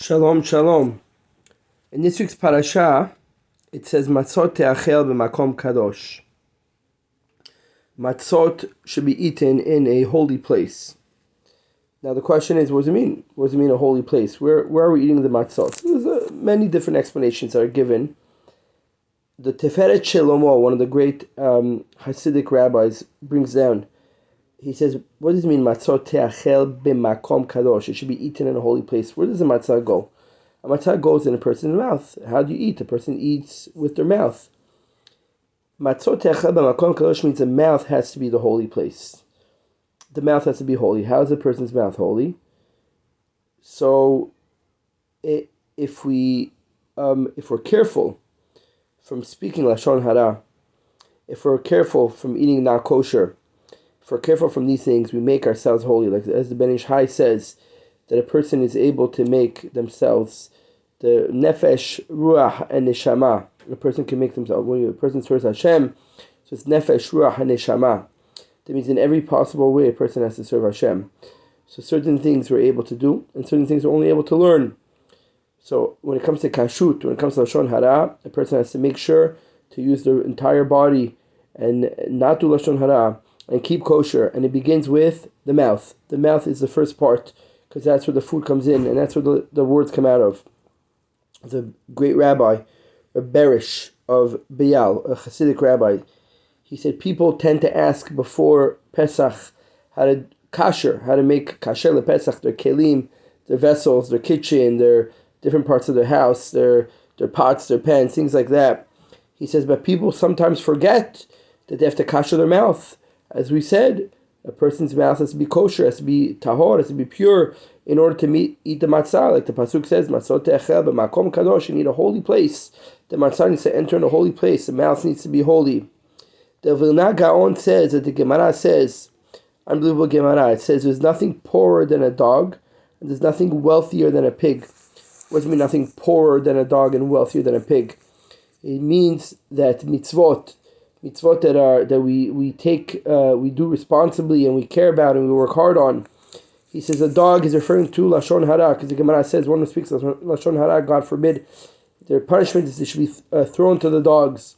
Shalom, shalom. In this week's parasha, it says matzot te'achel b'makom kadosh. Matzot should be eaten in a holy place. Now the question is, what does it mean? What does it mean a holy place? Where are we eating the matzot? So there's many different explanations that are given. The Tiferet Shlomo, one of the great Hasidic rabbis, brings down. He says, what does it mean matzot te'achel b'makom kadosh? It should be eaten in a holy place. Where does the matzah go? A matzah goes in a person's mouth. How do you eat? A person eats with their mouth. Matzot te'achel b'makom kadosh means the mouth has to be the holy place. The mouth has to be holy. How is a person's mouth holy? So, if we're careful from speaking lashon hara, if we're careful from eating not kosher, if we're careful from these things, we make ourselves holy. Like as the Ben Ish Hai says, that a person is able to make themselves the nefesh, ruach, and neshama. A person can make themselves, when a person serves Hashem, so it's nefesh, ruach, and neshama. That means in every possible way a person has to serve Hashem. So certain things we're able to do, and certain things we're only able to learn. So when it comes to kashrut, when it comes to lashon hara, a person has to make sure to use their entire body and not do lashon hara, and keep kosher. And it begins with the mouth. The mouth is the first part, because that's where the food comes in, and that's where the words come out of. The great rabbi, Berish of Bial, a Hasidic rabbi, he said people tend to ask before Pesach how to make kasher lePesach, their kelim, their vessels, their kitchen, their different parts of their house, their pots, their pans, things like that. He says, but people sometimes forget that they have to kasher their mouth. As we said, a person's mouth has to be kosher, has to be tahor, has to be pure in order to eat the matzah. Like the pasuk says, matzot te'achel b'makom kadosh, you need a holy place. The matzah needs to enter in a holy place. The mouth needs to be holy. The Vilna Gaon says, that the Gemara says, unbelievable Gemara, it says there's nothing poorer than a dog, and there's nothing wealthier than a pig. What does it mean nothing poorer than a dog and wealthier than a pig? It means that mitzvot that we do responsibly and we care about and we work hard on. He says a dog is referring to lashon hara, because the Gemara says one who speaks lashon hara, God forbid, their punishment is they should be thrown to the dogs.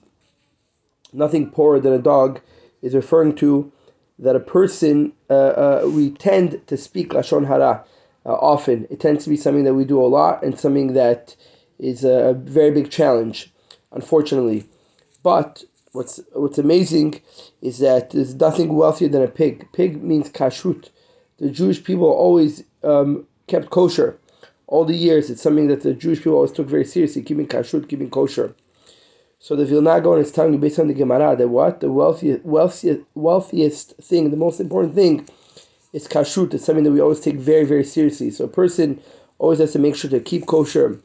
Nothing poorer than a dog is referring to that a person, we tend to speak lashon hara often. It tends to be something that we do a lot and something that is a very big challenge, unfortunately. But what's amazing is that there's nothing wealthier than a pig. Pig means kashrut. The Jewish people always kept kosher. All the years, it's something that the Jewish people always took very seriously, keeping kashrut, keeping kosher. So the Vilna Gaon is telling you, based on the Gemara, that what? The wealthiest thing, the most important thing, is kashrut. It's something that we always take very, very seriously. So a person always has to make sure to keep kosher.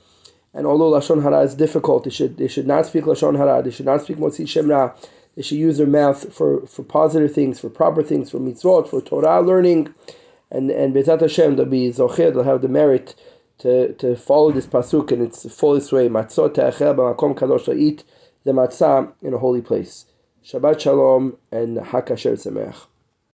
And although lashon hara is difficult, they should not speak lashon hara. They should not speak motzi shem ra. They should use their mouth for positive things, for proper things, for mitzvot, for Torah learning, and B'ezrat Hashem they'll be zocher. They'll have the merit to follow this pasuk in its fullest way. Matzot te'achel b'makom kadosh, to eat the matzah in a holy place. Shabbat shalom and Hag Kasher Sameach.